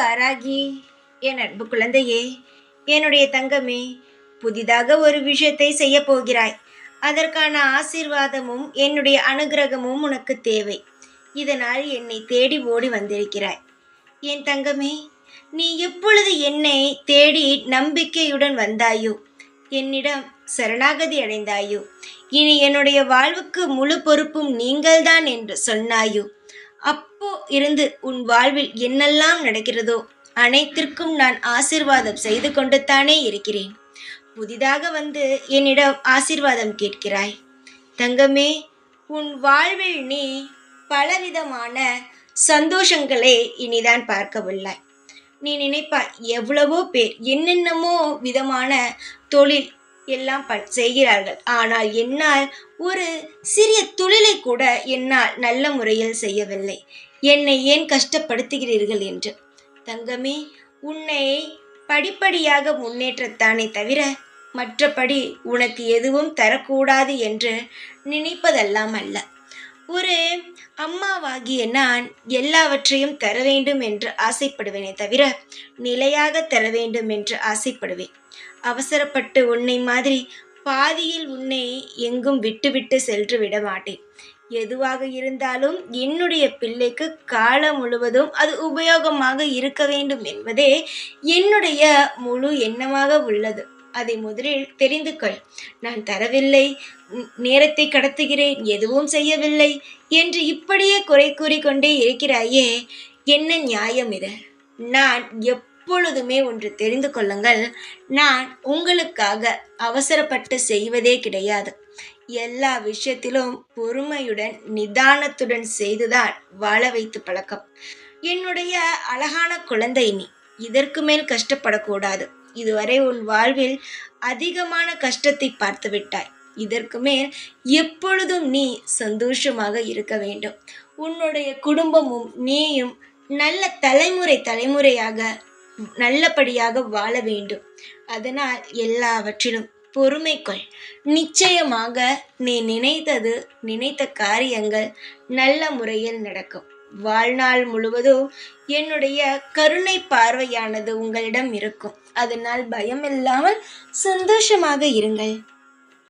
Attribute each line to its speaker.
Speaker 1: வாராகி, என் அன்பு குழந்தையே, என்னுடைய தங்கமே, புதிதாக ஒரு விஷயத்தை செய்ய போகிறாய். அதற்கான ஆசீர்வாதமும் என்னுடைய அனுகிரகமும் உனக்கு தேவை. இதனால் என்னை தேடி ஓடி வந்திருக்கிறாய். என் தங்கமே, நீ எப்பொழுது என்னை தேடி நம்பிக்கையுடன் வந்தாயோ, என்னிடம் சரணாகதி அடைந்தாயோ, இனி என்னுடைய வாழ்வுக்கு முழு பொறுப்பும் நீங்கள்தான் என்று சொன்னாயோ, அப்போ இருந்து உன் வாழ்வில் என்னெல்லாம் நடக்கிறதோ அனைத்திற்கும் நான் ஆசீர்வாதம் செய்து கொண்டு தானே இருக்கிறேன். புதிதாக வந்து என்னிடம் ஆசீர்வாதம் கேட்கிறாய். தங்கமே, உன் வாழ்வில் நீ பலவிதமான சந்தோஷங்களை இனிதான் பார்க்கவில்லை. நீ நினைப்பாய், எவ்வளவோ பேர் என்னென்னமோ விதமான தொழில் எல்லாம் செய்கிறார்கள். ஆனால் என்னால் ஒரு சிறிய தொழிலை கூட என்னால் நல்ல முறையில் செய்யவில்லை. என்னை ஏன் கஷ்டப்படுத்துகிறீர்கள் என்று. தங்கமே, உன்னை படிப்படியாக முன்னேற்றத்தானே தவிர மற்றபடி உனக்கு எதுவும் தரக்கூடாது என்று நினைப்பதெல்லாம் அல்ல. ஒரு அம்மாவாகிய நான் எல்லாவற்றையும் தர வேண்டும் என்று ஆசைப்படுவேனே தவிர நிலையாக தர வேண்டும் என்று ஆசைப்படுவேன். அவசரப்பட்டு உன்னை மாதிரி பாதியில் உன்னை எங்கும் விட்டுவிட்டு சென்று விட மாட்டேன். எதுவாக இருந்தாலும் என்னுடைய பிள்ளைக்கு காலம் முழுவதும் அது உபயோகமாக இருக்க வேண்டும் என்பதே என்னுடைய முழு எண்ணமாக உள்ளது. அதை முதலில் தெரிந்து கொள். நான் தரவில்லை, நேரத்தை கடத்துகிறேன், எதுவும் செய்யவில்லை என்று இப்படியே குறை கூறிக்கொண்டே இருக்கிறாயே, என்ன நியாயம் இது? நான் எப்பொழுதுமே ஒன்று தெரிந்து கொள்ளுங்கள், நான் உங்களுக்காக அவசரப்பட்டு செய்வதே கிடையாது. எல்லா விஷயத்திலும் பொறுமையுடன் நிதானத்துடன் செய்துதான் வாழ வைத்து பழக்கம். என்னுடைய அழகான குழந்தை, நீ இதற்கு மேல் கஷ்டப்படக்கூடாது. இதுவரை உன் வாழ்வில் அதிகமான கஷ்டத்தை பார்த்து விட்டாய். இதற்கு மேல் எப்பொழுதும் நீ சந்தோஷமாக இருக்க வேண்டும். உன்னுடைய குடும்பமும் நீயும் நல்ல தலைமுறையாக நல்லபடியாக வாழ வேண்டும். அதனால் எல்லாவற்றிலும் பொறுமை கொள். நிச்சயமாக நீ நினைத்த காரியங்கள் நல்ல முறையில் நடக்கும். வாழ்நாள் முழுவதும் என்னுடைய கருணை பார்வையானது உங்களிடம் இருக்கும். அதனால் பயமில்லாமல் சந்தோஷமாக இருங்கள்.